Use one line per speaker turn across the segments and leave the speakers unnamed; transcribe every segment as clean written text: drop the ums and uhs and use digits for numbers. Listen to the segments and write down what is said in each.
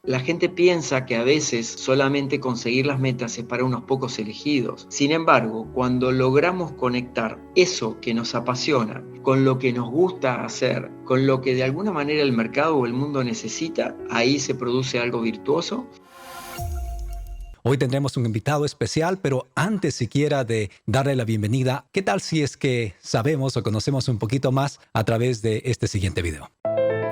La gente piensa que a veces solamente conseguir las metas es para unos pocos elegidos. Sin embargo, cuando logramos conectar eso que nos apasiona con lo que nos gusta hacer, con lo que de alguna manera el mercado o el mundo necesita, ahí se produce algo virtuoso.
Hoy tendremos un invitado especial, pero antes siquiera de darle la bienvenida, ¿qué tal si es que sabemos o conocemos un poquito más a través de este siguiente video?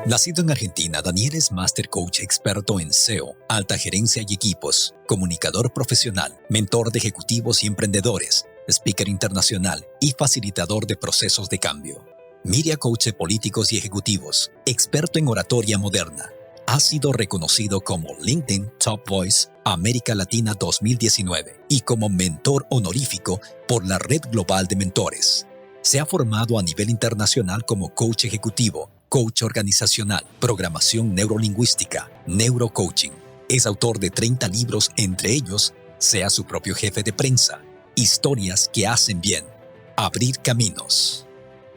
Nacido en Argentina, Daniel es Master Coach experto en SEO, alta gerencia y equipos, comunicador profesional, mentor de ejecutivos y emprendedores, speaker internacional y facilitador de procesos de cambio. Media coach de políticos y ejecutivos, experto en oratoria moderna. Ha sido reconocido como LinkedIn Top Voice América Latina 2019 y como mentor honorífico por la Red Global de Mentores. Se ha formado a nivel internacional como coach ejecutivo, coach organizacional, programación neurolingüística, neurocoaching. Es autor de 30 libros, entre ellos, Sea su propio jefe de prensa, Historias que hacen bien, Abrir caminos.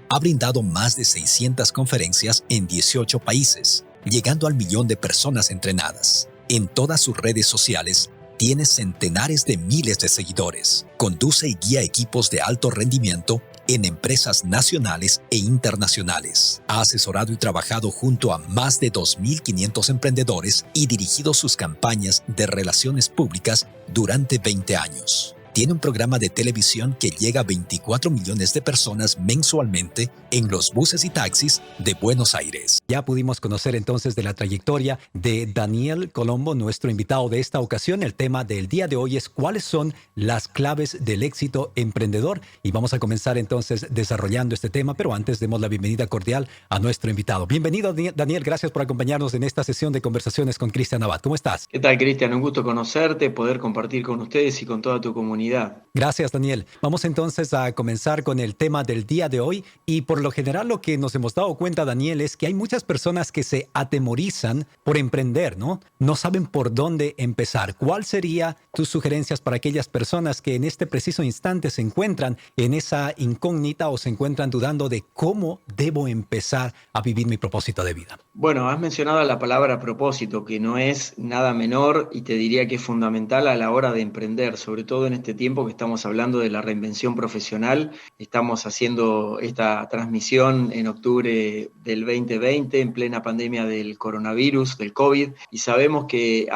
Ha brindado más de 600 conferencias en 18 países, llegando al 1.000.000 de personas entrenadas. En todas sus redes sociales, tiene centenares de miles de seguidores. Conduce y guía equipos de alto rendimiento en empresas nacionales e internacionales. Ha asesorado y trabajado junto a más de 2.500 emprendedores y dirigido sus campañas de relaciones públicas durante 20 años. Tiene un programa de televisión que llega a 24 millones de personas mensualmente en los buses y taxis de Buenos Aires.
Ya pudimos conocer entonces de la trayectoria de Daniel Colombo, nuestro invitado de esta ocasión. El tema del día de hoy es ¿cuáles son las claves del éxito emprendedor? Y vamos a comenzar entonces desarrollando este tema, pero antes demos la bienvenida cordial a nuestro invitado. Bienvenido, Daniel. Gracias por acompañarnos en esta sesión de conversaciones con Cristian Abad. ¿Cómo estás?
¿Qué tal, Cristian? Un gusto conocerte, poder compartir con ustedes y con toda tu comunidad.
Gracias, Daniel. Vamos entonces a comenzar con el tema del día de hoy. Y por lo general lo que nos hemos dado cuenta, Daniel, es que hay muchas personas que se atemorizan por emprender, ¿no? No saben por dónde empezar. ¿Cuál sería tus sugerencias para aquellas personas que en este preciso instante se encuentran en esa incógnita o se encuentran dudando de cómo debo empezar a vivir mi propósito de vida?
Bueno, has mencionado la palabra propósito, que no es nada menor y te diría que es fundamental a la hora de emprender, sobre todo en este tiempo que estamos hablando de la reinvención profesional. Estamos haciendo esta transmisión en octubre del 2020, en plena pandemia del coronavirus, del COVID, y sabemos que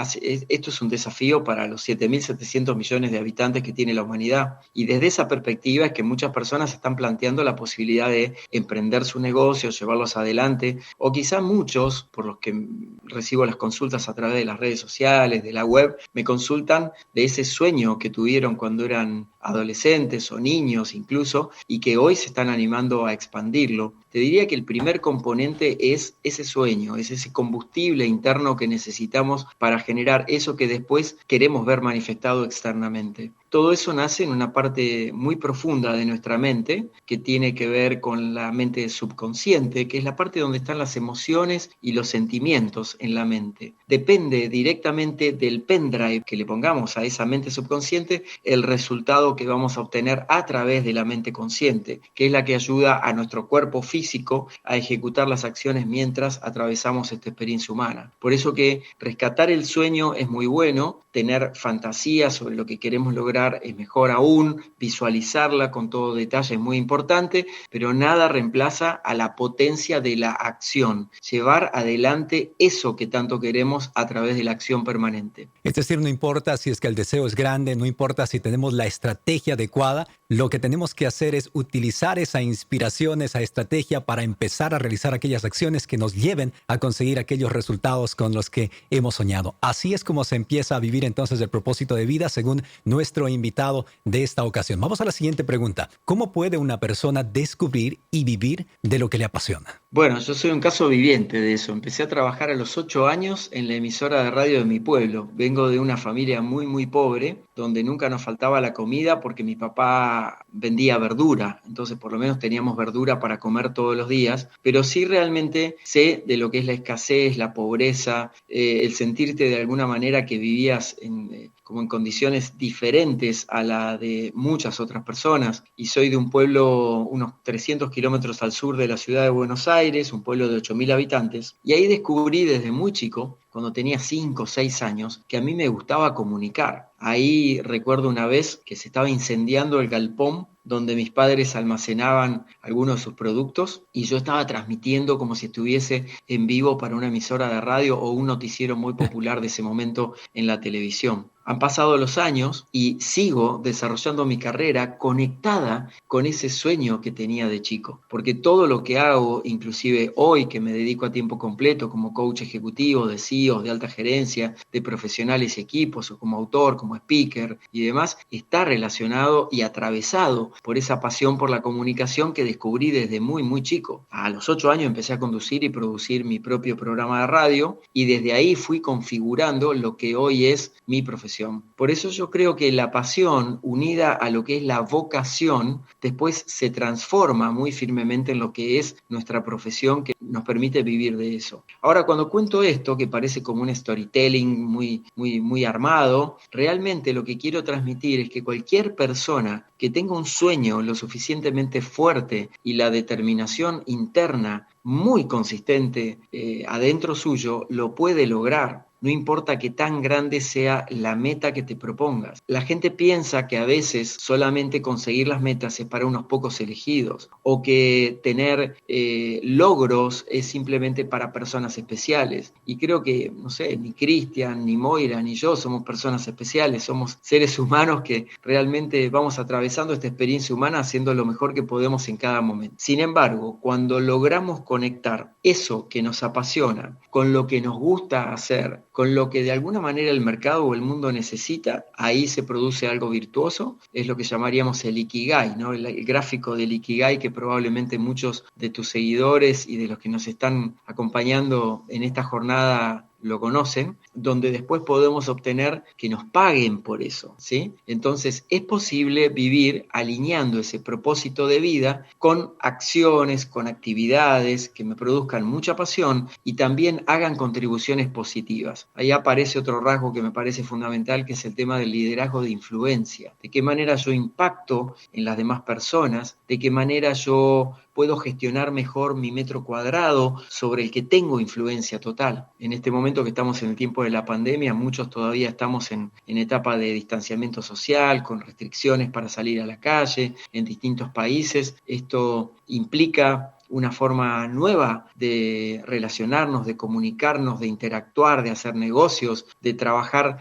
esto es un desafío para los 7.700 millones de habitantes que tiene la humanidad. Y desde esa perspectiva es que muchas personas están planteando la posibilidad de emprender su negocio, llevarlos adelante, o quizás muchos, por los que recibo las consultas a través de las redes sociales, de la web, me consultan de ese sueño que tuvieron cuando eran adolescentes o niños incluso, y que hoy se están animando a expandirlo. Te diría que el primer componente es ese sueño, es ese combustible interno que necesitamos para generar eso que después queremos ver manifestado externamente. Todo eso nace en una parte muy profunda de nuestra mente, que tiene que ver con la mente subconsciente, que es la parte donde están las emociones y los sentimientos en la mente. Depende directamente del pendrive que le pongamos a esa mente subconsciente el resultado que vamos a obtener a través de la mente consciente, que es la que ayuda a nuestro cuerpo físico a ejecutar las acciones mientras atravesamos esta experiencia humana. Por eso que rescatar el sueño es muy bueno, tener fantasía sobre lo que queremos lograr es mejor aún, visualizarla con todo detalle es muy importante, pero nada reemplaza a la potencia de la acción, llevar adelante eso que tanto queremos a través de la acción permanente.
Es decir, no importa si es que el deseo es grande, no importa si tenemos la estrategia adecuada, lo que tenemos que hacer es utilizar esa inspiración, esa estrategia para empezar a realizar aquellas acciones que nos lleven a conseguir aquellos resultados con los que hemos soñado. Así es como se empieza a vivir entonces el propósito de vida según nuestro invitado de esta ocasión. Vamos a la siguiente pregunta. ¿Cómo puede una persona descubrir y vivir de lo que le apasiona?
Bueno, yo soy un caso viviente de eso. Empecé a trabajar a los 8 años en la emisora de radio de mi pueblo. Vengo de una familia muy, muy pobre, donde nunca nos faltaba la comida porque mi papá vendía verdura. Entonces, por lo menos teníamos verdura para comer todos los días. Pero sí realmente sé de lo que es la escasez, la pobreza, el sentirte de alguna manera que vivías como en condiciones diferentes a la de muchas otras personas. Y soy de un pueblo unos 300 kilómetros al sur de la ciudad de Buenos Aires, Aires, un pueblo de 8.000 habitantes, y ahí descubrí desde muy chico, cuando tenía 5 o 6 años, que a mí me gustaba comunicar. Ahí recuerdo una vez que se estaba incendiando el galpón donde mis padres almacenaban algunos de sus productos y yo estaba transmitiendo como si estuviese en vivo para una emisora de radio o un noticiero muy popular de ese momento en la televisión. Han pasado los años y sigo desarrollando mi carrera conectada con ese sueño que tenía de chico, porque todo lo que hago, inclusive hoy que me dedico a tiempo completo como coach ejecutivo de CEOs, de alta gerencia, de profesionales y equipos, o como autor, como speaker y demás, está relacionado y atravesado por esa pasión por la comunicación que descubrí desde muy, muy chico. A los 8 años empecé a conducir y producir mi propio programa de radio y desde ahí fui configurando lo que hoy es mi profesión. Por eso yo creo que la pasión unida a lo que es la vocación después se transforma muy firmemente en lo que es nuestra profesión que nos permite vivir de eso. Ahora, cuando cuento esto, que parece como un storytelling muy armado, realmente lo que quiero transmitir es que cualquier persona que tenga un sueño lo suficientemente fuerte y la determinación interna muy consistente adentro suyo, lo puede lograr. No importa que tan grande sea la meta que te propongas. La gente piensa que a veces solamente conseguir las metas es para unos pocos elegidos o que tener logros es simplemente para personas especiales. Y creo que, no sé, ni Cristian, ni Moira, ni yo somos personas especiales. Somos seres humanos que realmente vamos atravesando esta experiencia humana haciendo lo mejor que podemos en cada momento. Sin embargo, cuando logramos conectar eso que nos apasiona con lo que nos gusta hacer, con lo que de alguna manera el mercado o el mundo necesita, ahí se produce algo virtuoso, es lo que llamaríamos el Ikigai, ¿no? El gráfico del Ikigai que probablemente muchos de tus seguidores y de los que nos están acompañando en esta jornada lo conocen, donde después podemos obtener que nos paguen por eso, ¿sí? Entonces es posible vivir alineando ese propósito de vida con acciones, con actividades que me produzcan mucha pasión y también hagan contribuciones positivas. Ahí aparece otro rasgo que me parece fundamental, que es el tema del liderazgo de influencia. De qué manera yo impacto en las demás personas, de qué manera yo puedo gestionar mejor mi metro cuadrado sobre el que tengo influencia total. En este momento que estamos en el tiempo de la pandemia, muchos todavía estamos en etapa de distanciamiento social, con restricciones para salir a la calle en distintos países. Esto implica una forma nueva de relacionarnos, de comunicarnos, de interactuar, de hacer negocios, de trabajar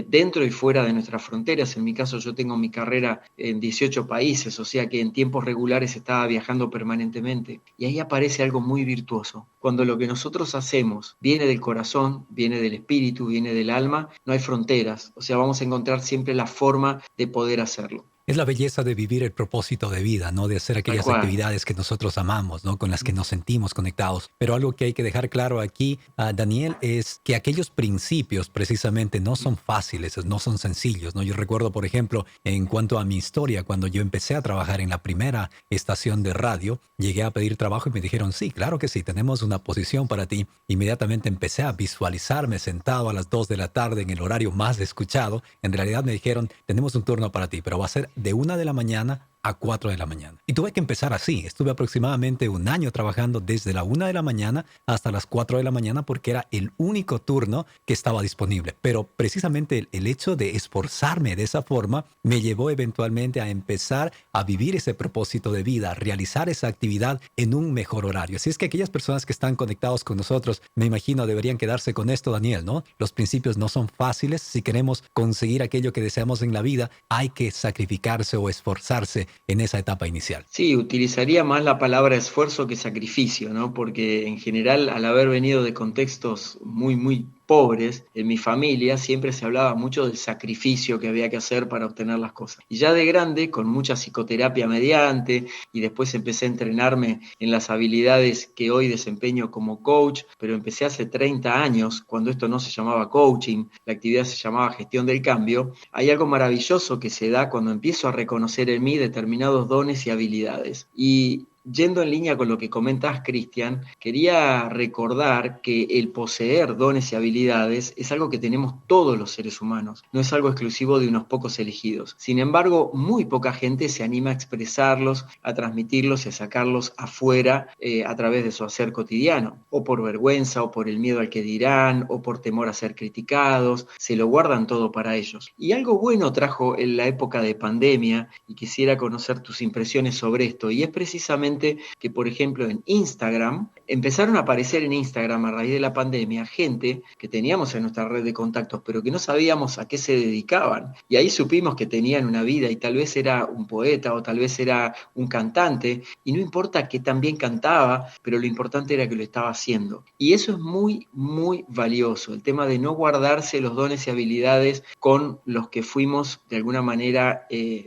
dentro y fuera de nuestras fronteras. En mi caso, yo tengo mi carrera en 18 países, o sea que en tiempos regulares estaba viajando permanentemente. Y ahí aparece algo muy virtuoso. Cuando lo que nosotros hacemos viene del corazón, viene del espíritu, viene del alma, no hay fronteras. O sea, vamos a encontrar siempre la forma de poder hacerlo.
Es la belleza de vivir el propósito de vida, ¿no? De hacer
Tal
aquellas
cual.
actividades que nosotros amamos, ¿no? Con las que nos sentimos conectados. Pero algo que hay que dejar claro aquí, Daniel, es que aquellos principios precisamente no son fáciles, no son sencillos, ¿no? Yo recuerdo, por ejemplo, en cuanto a mi historia, cuando yo empecé a trabajar en la primera estación de radio, llegué a pedir trabajo y me dijeron, sí, claro que sí, tenemos una posición para ti. Inmediatamente empecé a visualizarme sentado a las 2 de la tarde en el horario más escuchado. En realidad me dijeron, tenemos un turno para ti, pero va a ser de 1 de la mañana a 4 de la mañana. Y tuve que empezar así. Estuve aproximadamente un año trabajando desde la 1 de la mañana hasta las 4 de la mañana porque era el único turno que estaba disponible. Pero precisamente el hecho de esforzarme de esa forma me llevó eventualmente a empezar a vivir ese propósito de vida, a realizar esa actividad en un mejor horario. Así es que aquellas personas que están conectados con nosotros, me imagino, deberían quedarse con esto, Daniel, ¿no? Los principios no son fáciles. Si queremos conseguir aquello que deseamos en la vida, hay que sacrificarse o esforzarse en esa etapa inicial.
Sí, utilizaría más la palabra esfuerzo que sacrificio, ¿no? Porque en general, al haber venido de contextos muy pobres, en mi familia siempre se hablaba mucho del sacrificio que había que hacer para obtener las cosas. Y ya de grande, con mucha psicoterapia mediante, y después empecé a entrenarme en las habilidades que hoy desempeño como coach, pero empecé hace 30 años, cuando esto no se llamaba coaching, la actividad se llamaba gestión del cambio. Hay algo maravilloso que se da cuando empiezo a reconocer en mí determinados dones y habilidades. Y Yendo en línea con lo que comentas, Cristian, quería recordar que el poseer dones y habilidades es algo que tenemos todos los seres humanos, no es algo exclusivo de unos pocos elegidos. Sin embargo, muy poca gente se anima a expresarlos, a transmitirlos y a sacarlos afuera a través de su hacer cotidiano, o por vergüenza, o por el miedo al que dirán, o por temor a ser criticados, se lo guardan todo para ellos. Y algo bueno trajo en la época de pandemia, y quisiera conocer tus impresiones sobre esto, y es precisamente que, por ejemplo, en Instagram, empezaron a aparecer en Instagram a raíz de la pandemia gente que teníamos en nuestra red de contactos, pero que no sabíamos a qué se dedicaban. Y ahí supimos que tenían una vida y tal vez era un poeta o tal vez era un cantante, y no importa que también cantaba, pero lo importante era que lo estaba haciendo. Y eso es muy, muy valioso, el tema de no guardarse los dones y habilidades con los que fuimos de alguna manera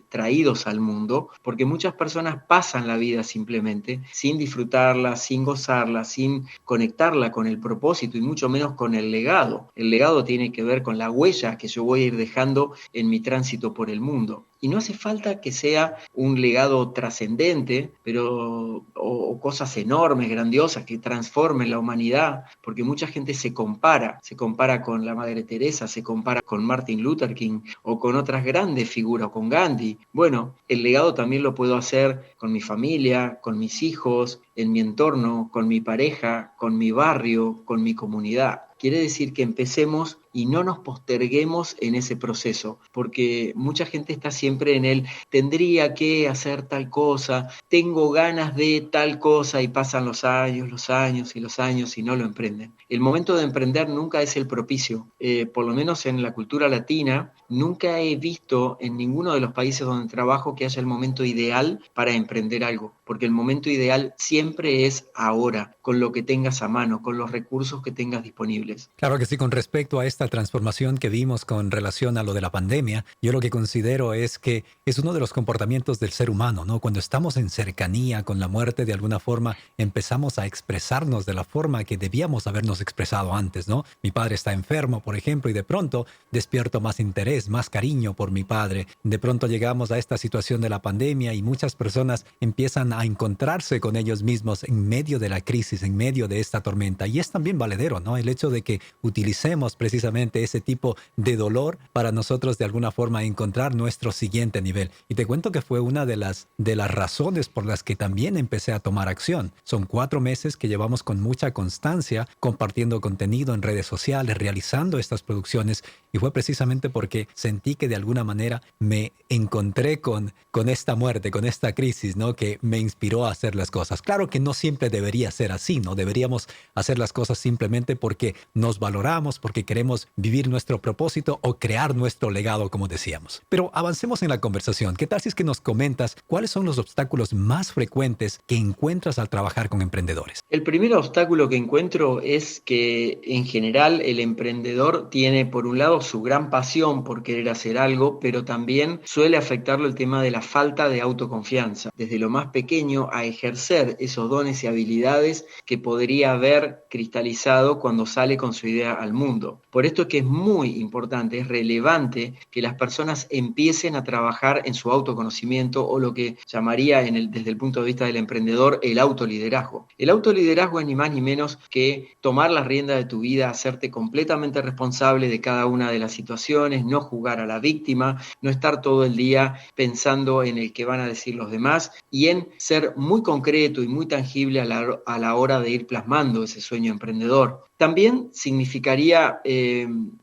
traídos al mundo, porque muchas personas pasan la vida simplemente sin disfrutarla, sin gozarla, sin conectarla con el propósito y mucho menos con el legado. El legado tiene que ver con la huella que yo voy a ir dejando en mi tránsito por el mundo. Y no hace falta que sea un legado trascendente, pero o cosas enormes, grandiosas, que transformen la humanidad, porque mucha gente se compara con la Madre Teresa, se compara con Martin Luther King o con otras grandes figuras, o con Gandhi. Bueno, el legado también lo puedo hacer con mi familia, con mis hijos, en mi entorno, con mi pareja, con mi barrio, con mi comunidad. Quiere decir que empecemos y no nos posterguemos en ese proceso, porque mucha gente está siempre en el tendría que hacer tal cosa, tengo ganas de tal cosa, y pasan los años y no lo emprenden. El momento de emprender nunca es el propicio, por lo menos en la cultura latina, nunca he visto en ninguno de los países donde trabajo que haya el momento ideal para emprender algo, porque el momento ideal siempre es ahora, con lo que tengas a mano, con los recursos que tengas disponibles.
Claro que sí, con respecto a esta transformación que vimos con relación a lo de la pandemia, yo lo que considero es que es uno de los comportamientos del ser humano, ¿no? Cuando estamos en cercanía con la muerte, de alguna forma empezamos a expresarnos de la forma que debíamos habernos expresado antes, ¿no? Mi padre está enfermo, por ejemplo, y de pronto despierto más interés, más cariño por mi padre. De pronto llegamos a esta situación de la pandemia y muchas personas empiezan a encontrarse con ellos mismos en medio de la crisis, en medio de esta tormenta. Y es también valedero, ¿no? El hecho de que utilicemos precisamente ese tipo de dolor para nosotros de alguna forma encontrar nuestro siguiente nivel. Y te cuento que fue una de las razones por las que también empecé a tomar acción. Son 4 meses que llevamos con mucha constancia compartiendo contenido en redes sociales, realizando estas producciones, y fue precisamente porque sentí que de alguna manera me encontré con esta muerte, con esta crisis, ¿no? Que me inspiró a hacer las cosas. Claro que no siempre debería ser así, ¿no? Deberíamos hacer las cosas simplemente porque nos valoramos, porque queremos vivir nuestro propósito o crear nuestro legado, como decíamos. Pero avancemos en la conversación. ¿Qué tal si es que nos comentas cuáles son los obstáculos más frecuentes que encuentras al trabajar con emprendedores?
El primer obstáculo que encuentro es que en general el emprendedor tiene por un lado su gran pasión por querer hacer algo, pero también suele afectarlo el tema de la falta de autoconfianza, desde lo más pequeño a ejercer esos dones y habilidades que podría haber cristalizado cuando sale con su idea al mundo. Por esto es que es muy importante, es relevante que las personas empiecen a trabajar en su autoconocimiento, o lo que llamaría desde el punto de vista del emprendedor el autoliderazgo. El autoliderazgo es ni más ni menos que tomar las riendas de tu vida, hacerte completamente responsable de cada una de las situaciones, no jugar a la víctima, no estar todo el día pensando en el que van a decir los demás, y en ser muy concreto y muy tangible a la hora de ir plasmando ese sueño emprendedor. También significaría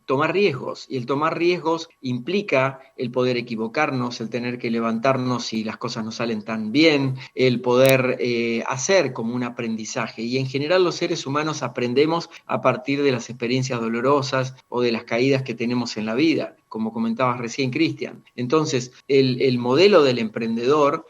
tomar riesgos, y el tomar riesgos implica el poder equivocarnos, el tener que levantarnos si las cosas no salen tan bien, el poder hacer como un aprendizaje. Y en general los seres humanos aprendemos a partir de las experiencias dolorosas o de las caídas que tenemos en la vida, como comentabas recién, Cristian. Entonces, el modelo del emprendedor,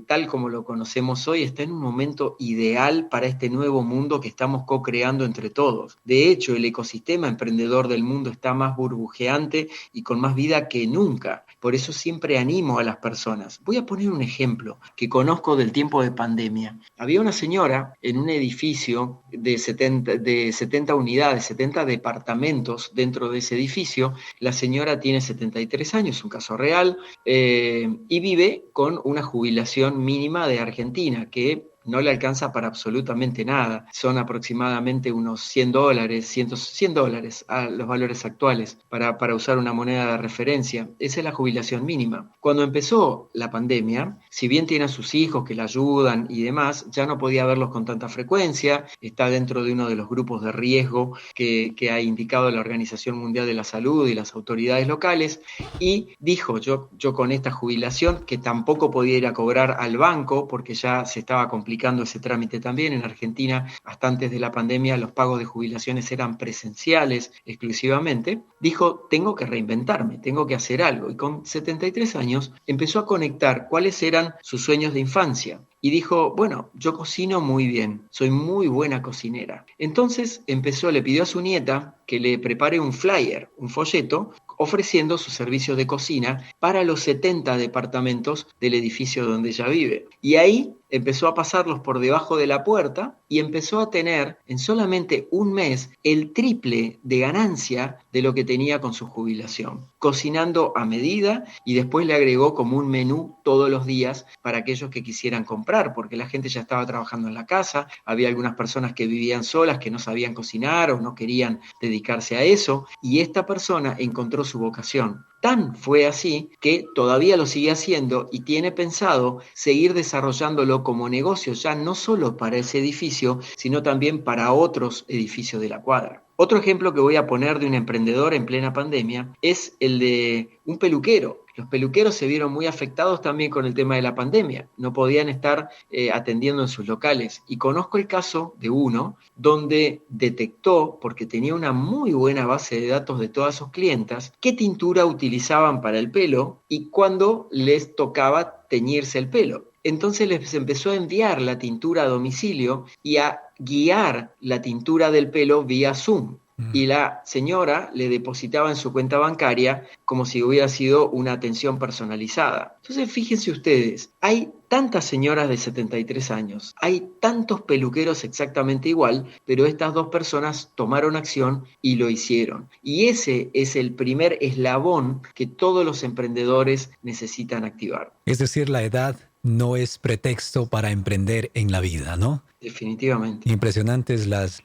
tal como lo conocemos hoy, está en un momento ideal para este nuevo mundo que estamos co-creando entre todos. De hecho, el ecosistema emprendedor del mundo está más burbujeante y con más vida que nunca. Por eso siempre animo a las personas. Voy a poner un ejemplo que conozco del tiempo de pandemia. Había una señora en un edificio de 70 unidades, 70 departamentos dentro de ese edificio. La señora señora tiene 73 años, un caso real, y vive con una jubilación mínima de Argentina, que no le alcanza para absolutamente nada. Son aproximadamente unos $100, $100 a los valores actuales para usar una moneda de referencia. Esa es la jubilación mínima. Cuando empezó la pandemia, si bien tiene a sus hijos que la ayudan y demás, ya no podía verlos con tanta frecuencia, está dentro de uno de los grupos de riesgo que ha indicado la Organización Mundial de la Salud y las autoridades locales, y dijo, yo con esta jubilación, que tampoco podía ir a cobrar al banco porque ya se estaba complicando ese trámite también. En Argentina, hasta antes de la pandemia, los pagos de jubilaciones eran presenciales exclusivamente. Dijo, tengo que reinventarme, tengo que hacer algo. Y con 73 años empezó a conectar cuáles eran sus sueños de infancia. Y dijo, bueno, yo cocino muy bien, soy muy buena cocinera. Entonces le pidió a su nieta que le prepare un flyer, un folleto, ofreciendo sus servicios de cocina para los 70 departamentos del edificio donde ella vive. Y ahí empezó a pasarlos por debajo de la puerta y empezó a tener en solamente un mes el triple de ganancia de lo que tenía con su jubilación, cocinando a medida, y después le agregó como un menú todos los días para aquellos que quisieran comprar, porque la gente ya estaba trabajando en la casa, había algunas personas que vivían solas, que no sabían cocinar o no querían dedicarse a eso, y esta persona encontró su vocación. Tan fue así que todavía lo sigue haciendo y tiene pensado seguir desarrollándolo como negocio, ya no solo para ese edificio, sino también para otros edificios de la cuadra. Otro ejemplo que voy a poner de un emprendedor en plena pandemia es el de un peluquero. Los peluqueros se vieron muy afectados también con el tema de la pandemia. No podían estar atendiendo en sus locales. Y conozco el caso de uno donde detectó, porque tenía una muy buena base de datos de todas sus clientas, qué tintura utilizaban para el pelo y cuándo les tocaba teñirse el pelo. Entonces les empezó a enviar la tintura a domicilio y a guiar la tintura del pelo vía Zoom. Y la señora le depositaba en su cuenta bancaria como si hubiera sido una atención personalizada. Entonces, fíjense ustedes, hay tantas señoras de 73 años, hay tantos peluqueros exactamente igual, pero estas dos personas tomaron acción y lo hicieron. Y ese es el primer eslabón que todos los emprendedores necesitan activar.
Es decir, la edad no es pretexto para emprender en la vida, ¿no?
Definitivamente.
Impresionantes las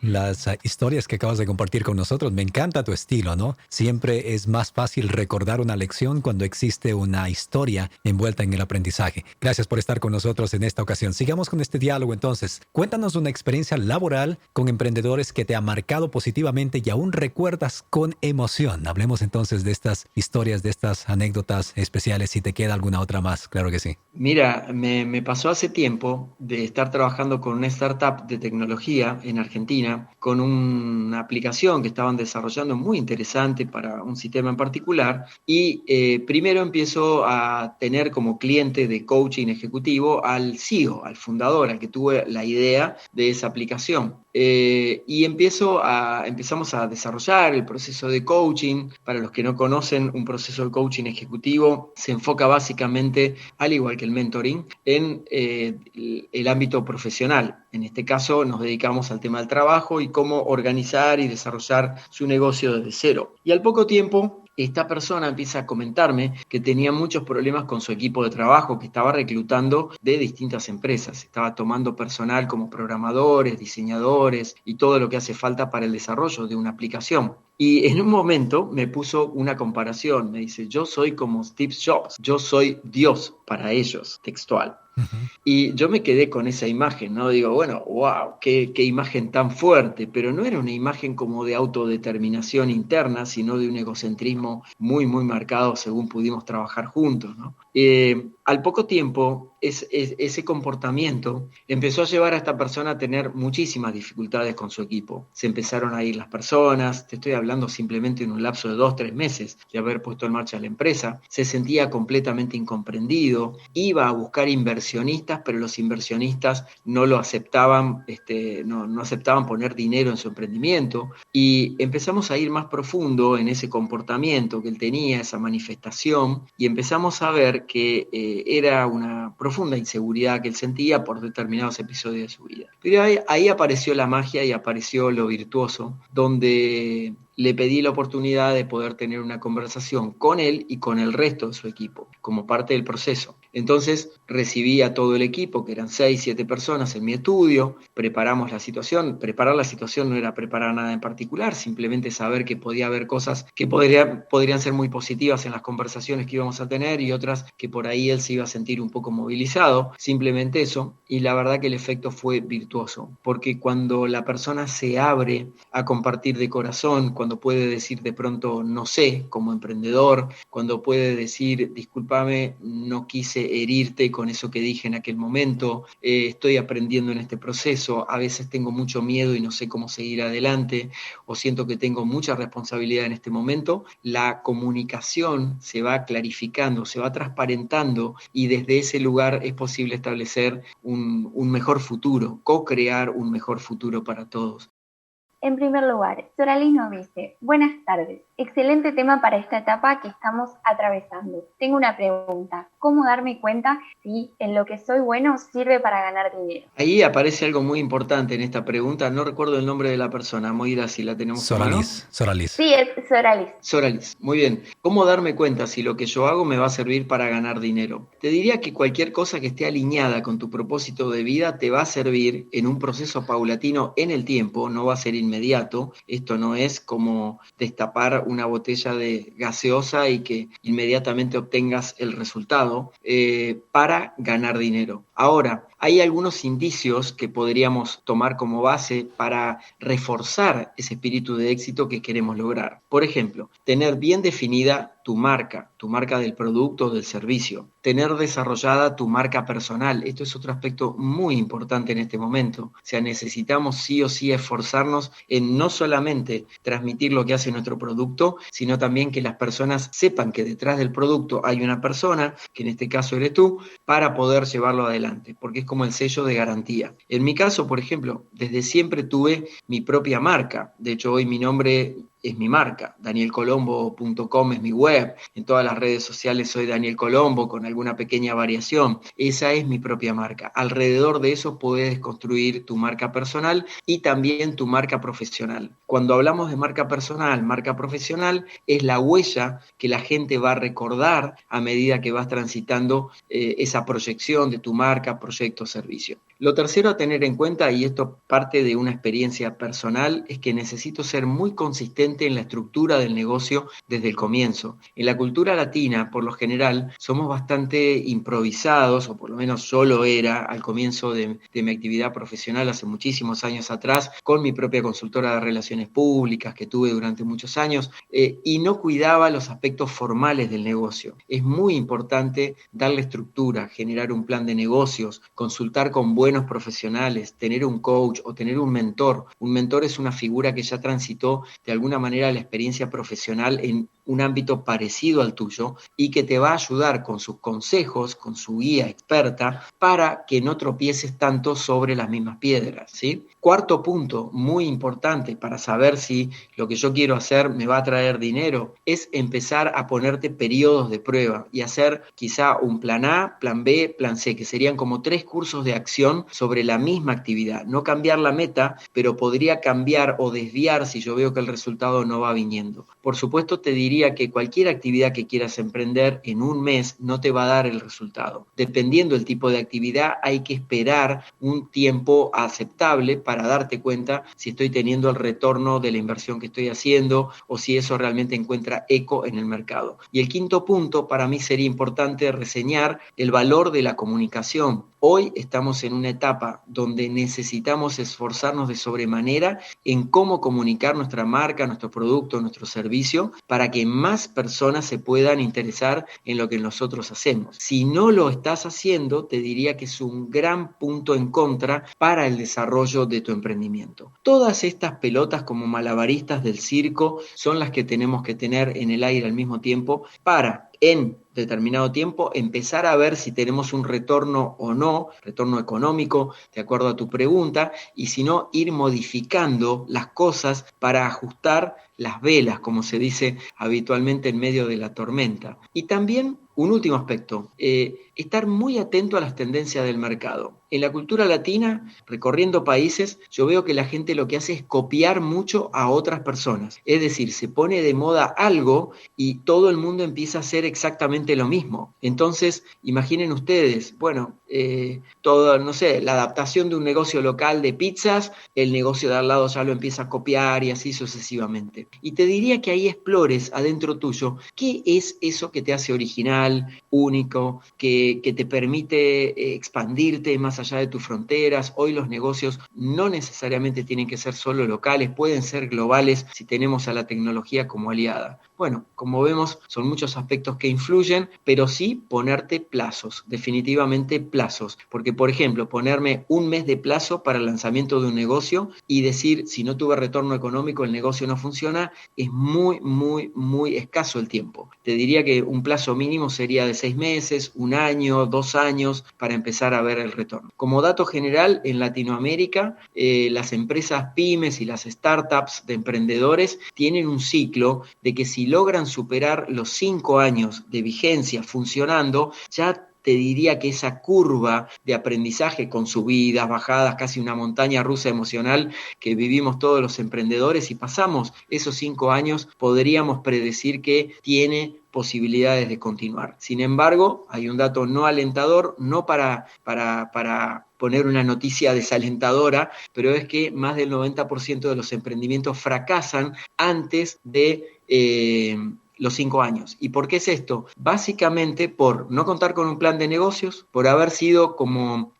historias que acabas de compartir con nosotros. Me encanta tu estilo, ¿no? Siempre es más fácil recordar una lección cuando existe una historia envuelta en el aprendizaje. Gracias por estar con nosotros en esta ocasión. Sigamos con este diálogo entonces. Cuéntanos una experiencia laboral con emprendedores que te ha marcado positivamente y aún recuerdas con emoción. Hablemos entonces de estas historias, de estas anécdotas especiales. Si te queda alguna otra más, claro que sí.
Mira, me pasó hace tiempo de estar trabajando con una startup de tecnología en Argentina, con una aplicación que estaban desarrollando muy interesante para un sistema en particular, y primero empiezo a tener como cliente de coaching ejecutivo al CEO, al fundador, al que tuve la idea de esa aplicación. Y empezamos a desarrollar el proceso de coaching. Para los que no conocen, un proceso de coaching ejecutivo se enfoca básicamente, al igual que el mentoring, en el ámbito profesional. En este caso nos dedicamos al tema del trabajo y cómo organizar y desarrollar su negocio desde cero. Y al poco tiempo, esta persona empieza a comentarme que tenía muchos problemas con su equipo de trabajo, que estaba reclutando de distintas empresas. Estaba tomando personal como programadores, diseñadores y todo lo que hace falta para el desarrollo de una aplicación. Y en un momento me puso una comparación. Me dice, yo soy como Steve Jobs, yo soy Dios para ellos, textual. Y yo me quedé con esa imagen, ¿no? Digo, bueno, wow, qué imagen tan fuerte, pero no era una imagen como de autodeterminación interna, sino de un egocentrismo muy, muy marcado según pudimos trabajar juntos, ¿no? Al poco tiempo, ese comportamiento empezó a llevar a esta persona a tener muchísimas dificultades con su equipo. Se empezaron a ir las personas, te estoy hablando simplemente en un lapso de 2-3 meses de haber puesto en marcha la empresa. Se sentía completamente incomprendido, iba a buscar inversionistas, pero los inversionistas no lo aceptaban, no aceptaban poner dinero en su emprendimiento, y empezamos a ir más profundo en ese comportamiento que él tenía, esa manifestación, y empezamos a ver que era una profunda inseguridad que él sentía por determinados episodios de su vida. Pero ahí apareció la magia y apareció lo virtuoso, donde le pedí la oportunidad de poder tener una conversación con él y con el resto de su equipo, como parte del proceso. Entonces recibí a todo el equipo, que eran 6, 7 personas en mi estudio, preparamos la situación. Preparar la situación no era preparar nada en particular, simplemente saber que podía haber cosas que podrían ser muy positivas en las conversaciones que íbamos a tener y otras que por ahí él se iba a sentir un poco movilizado, simplemente eso. Y la verdad que el efecto fue virtuoso, porque cuando la persona se abre a compartir de corazón, cuando puede decir de pronto no sé, como emprendedor, cuando puede decir discúlpame, no quise herirte con eso que dije en aquel momento, estoy aprendiendo en este proceso, a veces tengo mucho miedo y no sé cómo seguir adelante, o siento que tengo mucha responsabilidad en este momento, la comunicación se va clarificando, se va transparentando y desde ese lugar es posible establecer un mejor futuro, co-crear un mejor futuro para todos.
En primer lugar, Sorali nos dice, buenas tardes, excelente tema para esta etapa que estamos atravesando. Tengo una pregunta, ¿cómo darme cuenta si en lo que soy bueno sirve para ganar dinero?
Ahí aparece algo muy importante en esta pregunta, no recuerdo el nombre de la persona, Moira, si la tenemos a mano.
Soralis.
Sí, es Soralis.
Soralis, muy bien. ¿Cómo darme cuenta si lo que yo hago me va a servir para ganar dinero? Te diría que cualquier cosa que esté alineada con tu propósito de vida te va a servir en un proceso paulatino en el tiempo, no va a ser inmediato. Esto no es como destapar una botella de gaseosa y que inmediatamente obtengas el resultado para ganar dinero. Ahora, hay algunos indicios que podríamos tomar como base para reforzar ese espíritu de éxito que queremos lograr. Por ejemplo, tener bien definida tu marca del producto o del servicio, tener desarrollada tu marca personal. Esto es otro aspecto muy importante en este momento. O sea, necesitamos sí o sí esforzarnos en no solamente transmitir lo que hace nuestro producto, sino también que las personas sepan que detrás del producto hay una persona, que en este caso eres tú, para poder llevarlo adelante, porque es como el sello de garantía. En mi caso, por ejemplo, desde siempre tuve mi propia marca. De hecho, hoy mi nombre es mi marca, danielcolombo.com es mi web, en todas las redes sociales soy Daniel Colombo con alguna pequeña variación, esa es mi propia marca. Alrededor de eso puedes construir tu marca personal y también tu marca profesional. Cuando hablamos de marca personal, marca profesional es la huella que la gente va a recordar a medida que vas transitando esa proyección de tu marca, proyecto, servicio. Lo tercero a tener en cuenta, y esto parte de una experiencia personal, es que necesito ser muy consistente en la estructura del negocio desde el comienzo. En la cultura latina, por lo general, somos bastante improvisados, o por lo menos yo lo era al comienzo de mi actividad profesional hace muchísimos años atrás, con mi propia consultora de relaciones públicas que tuve durante muchos años, y no cuidaba los aspectos formales del negocio. Es muy importante darle estructura, generar un plan de negocios, consultar con buenos profesionales, tener un coach o tener un mentor. Un mentor es una figura que ya transitó de alguna manera la experiencia profesional en un ámbito parecido al tuyo y que te va a ayudar con sus consejos, con su guía experta, para que no tropieces tanto sobre las mismas piedras, ¿sí? Cuarto punto, muy importante para saber si lo que yo quiero hacer me va a traer dinero, es empezar a ponerte periodos de prueba y hacer quizá un plan A, plan B, plan C, que serían como 3 cursos de acción sobre la misma actividad. No cambiar la meta, pero podría cambiar o desviar si yo veo que el resultado no va viniendo. Por supuesto, te diría que cualquier actividad que quieras emprender en un mes no te va a dar el resultado. Dependiendo del tipo de actividad, hay que esperar un tiempo aceptable para darte cuenta si estoy teniendo el retorno de la inversión que estoy haciendo o si eso realmente encuentra eco en el mercado. Y el quinto punto, para mí sería importante reseñar el valor de la comunicación. Hoy estamos en una etapa donde necesitamos esforzarnos de sobremanera en cómo comunicar nuestra marca, nuestro producto, nuestro servicio, para que más personas se puedan interesar en lo que nosotros hacemos. Si no lo estás haciendo, te diría que es un gran punto en contra para el desarrollo de tu emprendimiento. Todas estas pelotas como malabaristas del circo son las que tenemos que tener en el aire al mismo tiempo para, en determinado tiempo, empezar a ver si tenemos un retorno o no, retorno económico, de acuerdo a tu pregunta, y si no, ir modificando las cosas para ajustar las velas, como se dice habitualmente en medio de la tormenta. Y también un último aspecto, estar muy atento a las tendencias del mercado. En la cultura latina, recorriendo países, yo veo que la gente lo que hace es copiar mucho a otras personas. Es decir, se pone de moda algo y todo el mundo empieza a hacer exactamente lo mismo. Entonces, imaginen ustedes, bueno, todo, no sé, la adaptación de un negocio local de pizzas, el negocio de al lado ya lo empieza a copiar y así sucesivamente. Y te diría que ahí explores adentro tuyo qué es eso que te hace original, único, que te permite expandirte más allá de tus fronteras. Hoy los negocios no necesariamente tienen que ser solo locales, pueden ser globales si tenemos a la tecnología como aliada. Bueno, como vemos, son muchos aspectos que influyen, pero sí ponerte plazos, definitivamente plazos. Porque, por ejemplo, ponerme un mes de plazo para el lanzamiento de un negocio y decir, si no tuve retorno económico, el negocio no funciona, es muy, muy, muy escaso el tiempo. Te diría que un plazo mínimo sería de 6 meses, 1 año, 2 años para empezar a ver el retorno. Como dato general, en Latinoamérica, las empresas pymes y las startups de emprendedores tienen un ciclo de que si logran superar los 5 años de vigencia funcionando, ya te diría que esa curva de aprendizaje con subidas, bajadas, casi una montaña rusa emocional que vivimos todos los emprendedores y pasamos esos 5 años, podríamos predecir que tiene posibilidades de continuar. Sin embargo, hay un dato no alentador, no para poner una noticia desalentadora, pero es que más del 90% de los emprendimientos fracasan antes de los 5 años. ¿Y por qué es esto? Básicamente por no contar con un plan de negocios, por haber sido como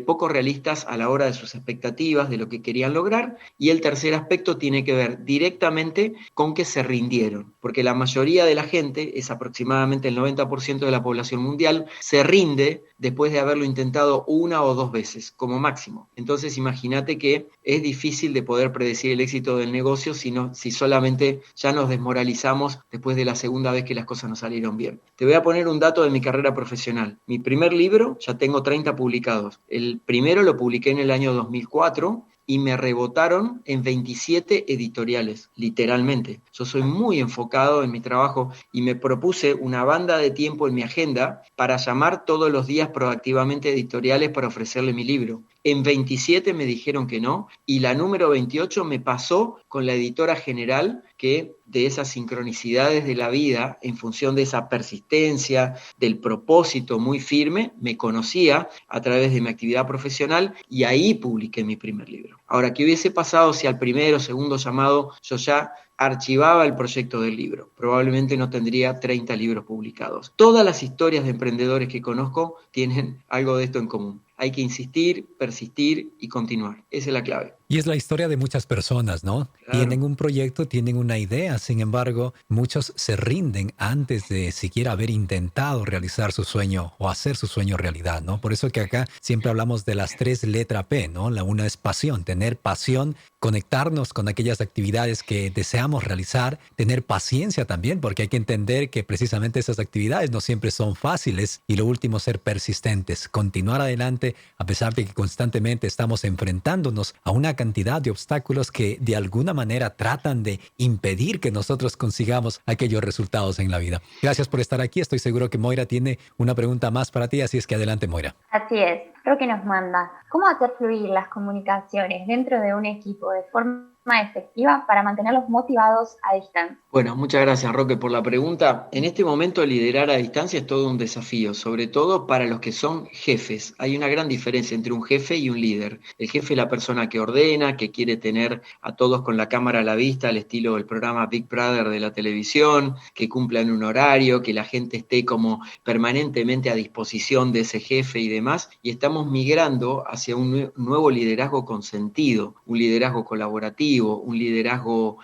poco realistas a la hora de sus expectativas, de lo que querían lograr, y el tercer aspecto tiene que ver directamente con que se rindieron, porque la mayoría de la gente, es aproximadamente el 90% de la población mundial, se rinde después de haberlo intentado 1 o 2 veces, como máximo. Entonces imagínate que es difícil de poder predecir el éxito del negocio si solamente ya nos desmoralizamos después de la segunda vez que las cosas no salieron bien. Te voy a poner un dato de mi carrera profesional. Mi primer libro, ya tengo 30 publicados. El primero lo publiqué en el año 2004 y me rebotaron en 27 editoriales, literalmente. Yo soy muy enfocado en mi trabajo y me propuse una banda de tiempo en mi agenda para llamar todos los días proactivamente a editoriales para ofrecerle mi libro. En 27 me dijeron que no y la número 28 me pasó con la editora general que de esas sincronicidades de la vida, en función de esa persistencia, del propósito muy firme, me conocía a través de mi actividad profesional y ahí publiqué mi primer libro. Ahora, ¿qué hubiese pasado si al primero o segundo llamado yo ya archivaba el proyecto del libro? Probablemente no tendría 30 libros publicados. Todas las historias de emprendedores que conozco tienen algo de esto en común. Hay que insistir, persistir y continuar. Esa es la clave.
Y es la historia de muchas personas, ¿no?
Claro.
Tienen un proyecto, tienen una idea, sin embargo, muchos se rinden antes de siquiera haber intentado realizar su sueño o hacer su sueño realidad, ¿no? Por eso que acá siempre hablamos de las 3 letras P, ¿no? La una es pasión, tener pasión, conectarnos con aquellas actividades que deseamos realizar, tener paciencia también, porque hay que entender que precisamente esas actividades no siempre son fáciles, y lo último, ser persistentes, continuar adelante a pesar de que constantemente estamos enfrentándonos a una cantidad de obstáculos que de alguna manera tratan de impedir que nosotros consigamos aquellos resultados en la vida. Gracias por estar aquí. Estoy seguro que Moira tiene una pregunta más para ti, así es que adelante, Moira.
Así es. Roque nos manda, ¿cómo hacer fluir las comunicaciones dentro de un equipo de forma efectiva para mantenerlos motivados a distancia?
Bueno, muchas gracias, Roque, por la pregunta. En este momento liderar a distancia es todo un desafío, sobre todo para los que son jefes. Hay una gran diferencia entre un jefe y un líder. El jefe es la persona que ordena, que quiere tener a todos con la cámara a la vista, al estilo del programa Big Brother de la televisión, que cumplan un horario, que la gente esté como permanentemente a disposición de ese jefe y demás. Y estamos migrando hacia un nuevo liderazgo con sentido, un liderazgo colaborativo, un liderazgo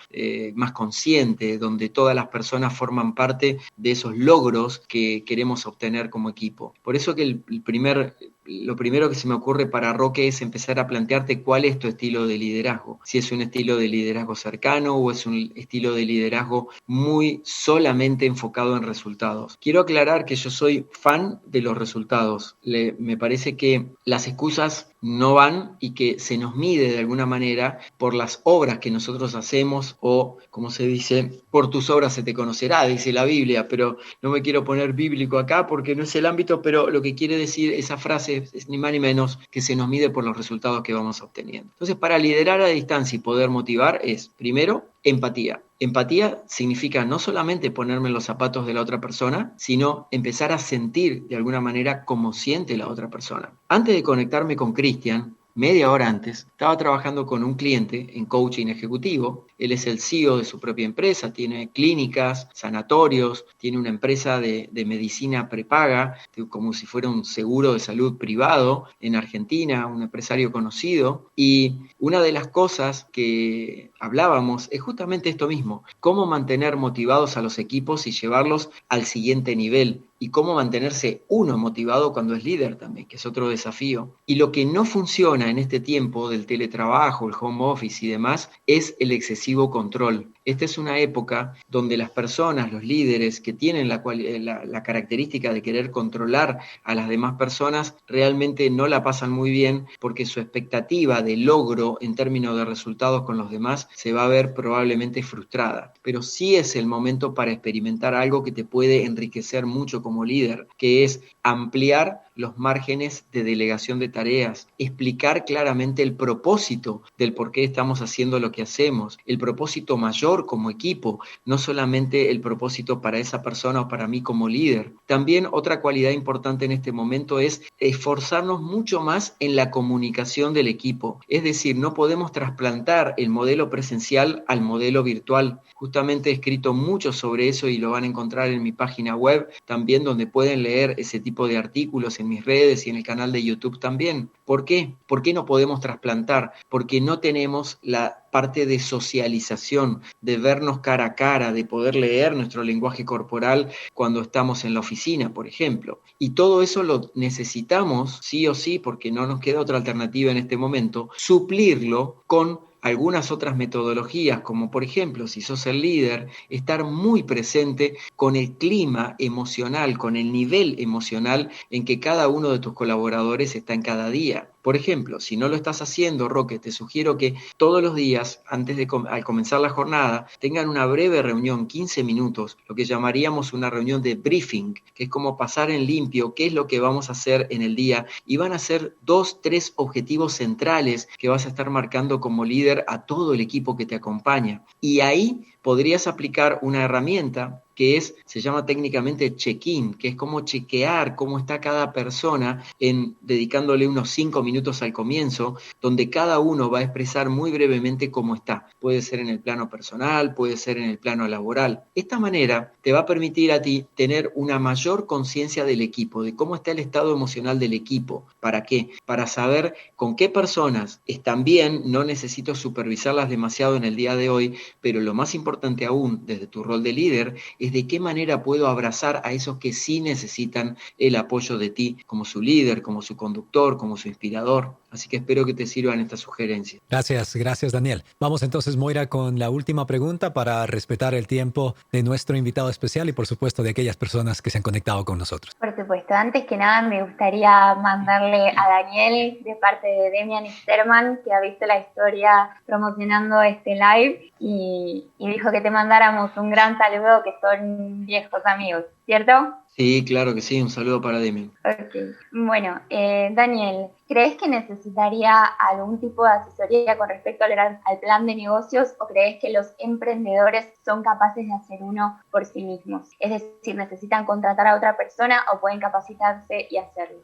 más consciente, donde todas las personas forman parte de esos logros que queremos obtener como equipo. Por eso que el primer lo primero que se me ocurre para Roque es empezar a plantearte cuál es tu estilo de liderazgo. Si es un estilo de liderazgo cercano o es un estilo de liderazgo muy solamente enfocado en resultados. Quiero aclarar que yo soy fan de los resultados. Me parece que las excusas no van y que se nos mide de alguna manera por las obras que nosotros hacemos o, como se dice, por tus obras se te conocerá, dice la Biblia, pero no me quiero poner bíblico acá porque no es el ámbito, pero lo que quiere decir esa frase es ni más ni menos que se nos mide por los resultados que vamos obteniendo. Entonces, para liderar a distancia y poder motivar es, primero, empatía. Empatía significa no solamente ponerme en los zapatos de la otra persona, sino empezar a sentir de alguna manera cómo siente la otra persona. Antes de conectarme con Cristian, media hora antes, estaba trabajando con un cliente en coaching ejecutivo. Él es el CEO de su propia empresa, tiene clínicas, sanatorios, tiene una empresa de medicina prepaga, como si fuera un seguro de salud privado en Argentina, un empresario conocido. Y una de las cosas que hablábamos es justamente esto mismo, cómo mantener motivados a los equipos y llevarlos al siguiente nivel. Y cómo mantenerse uno motivado cuando es líder también, que es otro desafío. Y lo que no funciona en este tiempo del teletrabajo, el home office y demás, es el excesivo control. Esta es una época donde las personas, los líderes que tienen la característica de querer controlar a las demás personas, realmente no la pasan muy bien porque su expectativa de logro en términos de resultados con los demás se va a ver probablemente frustrada. Pero sí es el momento para experimentar algo que te puede enriquecer mucho como líder, que es ampliar los márgenes de delegación de tareas, explicar claramente el propósito del por qué estamos haciendo lo que hacemos, el propósito mayor como equipo, no solamente el propósito para esa persona o para mí como líder. También otra cualidad importante en este momento es esforzarnos mucho más en la comunicación del equipo, es decir, no podemos trasplantar el modelo presencial al modelo virtual. Justamente he escrito mucho sobre eso y lo van a encontrar en mi página web también, donde pueden leer ese tipo de artículos en mis redes y en el canal de YouTube también. ¿Por qué? ¿Por qué no podemos trasplantar? Porque no tenemos la parte de socialización, de vernos cara a cara, de poder leer nuestro lenguaje corporal cuando estamos en la oficina, por ejemplo. Y todo eso lo necesitamos, sí o sí, porque no nos queda otra alternativa en este momento, suplirlo con algunas otras metodologías, como por ejemplo, si sos el líder, estar muy presente con el clima emocional, con el nivel emocional en que cada uno de tus colaboradores está en cada día. Por ejemplo, si no lo estás haciendo, Roque, te sugiero que todos los días, al comenzar la jornada, tengan una breve reunión, 15 minutos, lo que llamaríamos una reunión de briefing, que es como pasar en limpio qué es lo que vamos a hacer en el día, y van a ser 2, 3 objetivos centrales que vas a estar marcando como líder a todo el equipo que te acompaña. Y ahí podrías aplicar una herramienta que se llama técnicamente check-in, que es como chequear cómo está cada persona dedicándole unos 5 minutos al comienzo, donde cada uno va a expresar muy brevemente cómo está. Puede ser en el plano personal, puede ser en el plano laboral. Esta manera te va a permitir a ti tener una mayor conciencia del equipo, de cómo está el estado emocional del equipo. ¿Para qué? Para saber con qué personas están bien, no necesito supervisarlas demasiado en el día de hoy, pero lo más importante aún, desde tu rol de líder, es de qué manera puedo abrazar a esos que sí necesitan el apoyo de ti, como su líder, como su conductor, como su inspirador. Así que espero que te sirvan estas sugerencias.
Gracias, Daniel. Vamos entonces, Moira, con la última pregunta para respetar el tiempo de nuestro invitado especial y, por supuesto, de aquellas personas que se han conectado con nosotros.
Por supuesto. Antes que nada, me gustaría mandarle a Daniel, de parte de Demian Sterman, que ha visto la historia promocionando este live y dijo que te mandáramos un gran saludo, que son viejos amigos, ¿cierto?
Sí, claro que sí. Un saludo para Demian.
Ok. Bueno, Daniel, ¿crees que necesitaría algún tipo de asesoría con respecto al plan de negocios o crees que los emprendedores son capaces de hacer uno por sí mismos? Es decir, ¿necesitan contratar a otra persona o pueden capacitarse y hacerlo?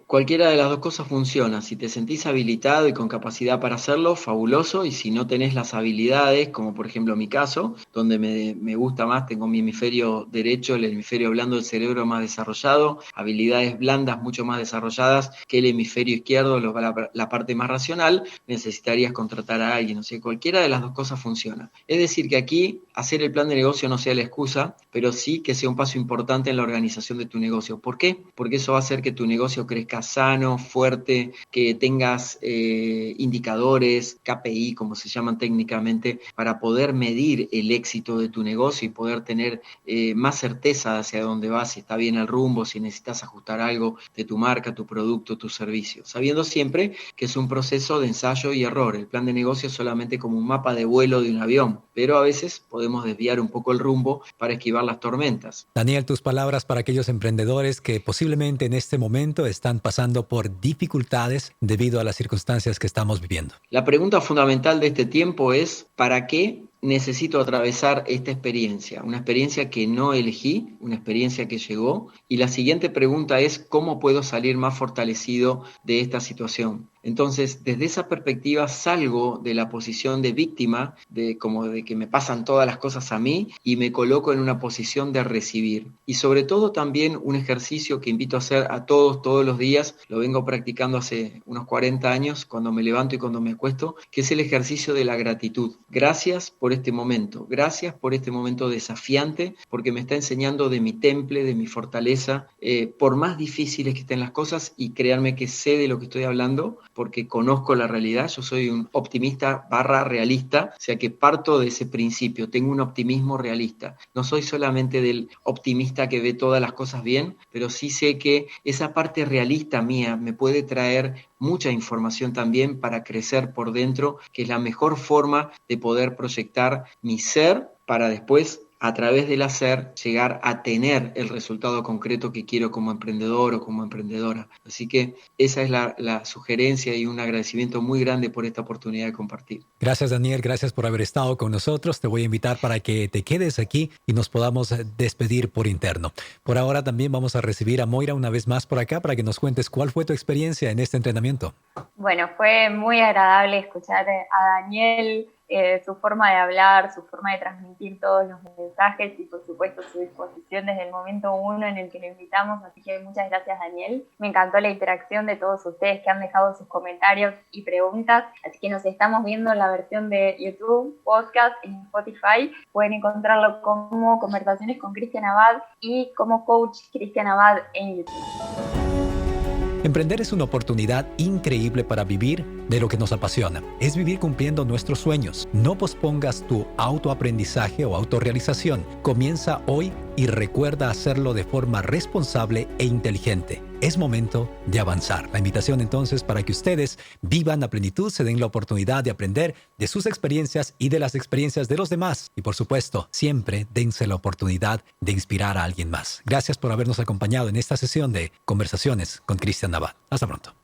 Cualquiera de las dos cosas funciona. Si te sentís habilitado y con capacidad para hacerlo, fabuloso. Y si no tenés las habilidades, como por ejemplo mi caso, donde me gusta más, tengo mi hemisferio derecho, el hemisferio hemisferio blando del cerebro más desarrollado, habilidades blandas mucho más desarrolladas que el hemisferio izquierdo, la parte más racional, necesitarías contratar a alguien. O sea, cualquiera de las dos cosas funciona. Es decir, que aquí hacer el plan de negocio no sea la excusa, pero sí que sea un paso importante en la organización de tu negocio. ¿Por qué? Porque eso va a hacer que tu negocio crezca sano, fuerte, que tengas indicadores, KPI, como se llaman técnicamente, para poder medir el éxito de tu negocio y poder tener más certeza hacia dónde vas, si está bien el rumbo, si necesitas ajustar algo de tu marca, tu producto, tu servicio. Sabiendo siempre que es un proceso de ensayo y error. El plan de negocio es solamente como un mapa de vuelo de un avión, pero a veces podemos desviar un poco el rumbo para esquivar las tormentas.
Daniel, tus palabras para aquellos emprendedores que posiblemente en este momento están pasando por dificultades debido a las circunstancias que estamos viviendo.
La pregunta fundamental de este tiempo es, ¿para qué necesito atravesar esta experiencia? Una experiencia que no elegí, una experiencia que llegó. Y la siguiente pregunta es, ¿cómo puedo salir más fortalecido de esta situación? Entonces, desde esa perspectiva salgo de la posición de víctima, como de que me pasan todas las cosas a mí, y me coloco en una posición de recibir. Y sobre todo también un ejercicio que invito a hacer a todos los días, lo vengo practicando hace unos 40 años, cuando me levanto y cuando me acuesto, que es el ejercicio de la gratitud. Gracias por este momento, gracias por este momento desafiante, porque me está enseñando de mi temple, de mi fortaleza, por más difíciles que estén las cosas, y créanme que sé de lo que estoy hablando, porque conozco la realidad. Yo soy un optimista / realista, o sea que parto de ese principio, tengo un optimismo realista. No soy solamente del optimista que ve todas las cosas bien, pero sí sé que esa parte realista mía me puede traer mucha información también para crecer por dentro, que es la mejor forma de poder proyectar mi ser para después, a través del hacer, llegar a tener el resultado concreto que quiero como emprendedor o como emprendedora. Así que esa es la sugerencia, y un agradecimiento muy grande por esta oportunidad de compartir.
Gracias, Daniel. Gracias por haber estado con nosotros. Te voy a invitar para que te quedes aquí y nos podamos despedir por interno. Por ahora también vamos a recibir a Moira una vez más por acá para que nos cuentes cuál fue tu experiencia en este entrenamiento.
Bueno, fue muy agradable escuchar a Daniel, su forma de hablar, su forma de transmitir todos los mensajes y por supuesto su disposición desde el momento uno en el que lo invitamos, así que muchas gracias, Daniel. Me encantó la interacción de todos ustedes que han dejado sus comentarios y preguntas, así que nos estamos viendo en la versión de YouTube, podcast, en Spotify. Pueden encontrarlo como Conversaciones con Cristian Abad y como Coach Cristian Abad en YouTube.
Emprender es una oportunidad increíble para vivir de lo que nos apasiona. Es vivir cumpliendo nuestros sueños. No pospongas tu autoaprendizaje o autorrealización. Comienza hoy y recuerda hacerlo de forma responsable e inteligente. Es momento de avanzar. La invitación entonces para que ustedes vivan a plenitud, se den la oportunidad de aprender de sus experiencias y de las experiencias de los demás. Y por supuesto, siempre dense la oportunidad de inspirar a alguien más. Gracias por habernos acompañado en esta sesión de Conversaciones con Cristian Abad. Hasta pronto.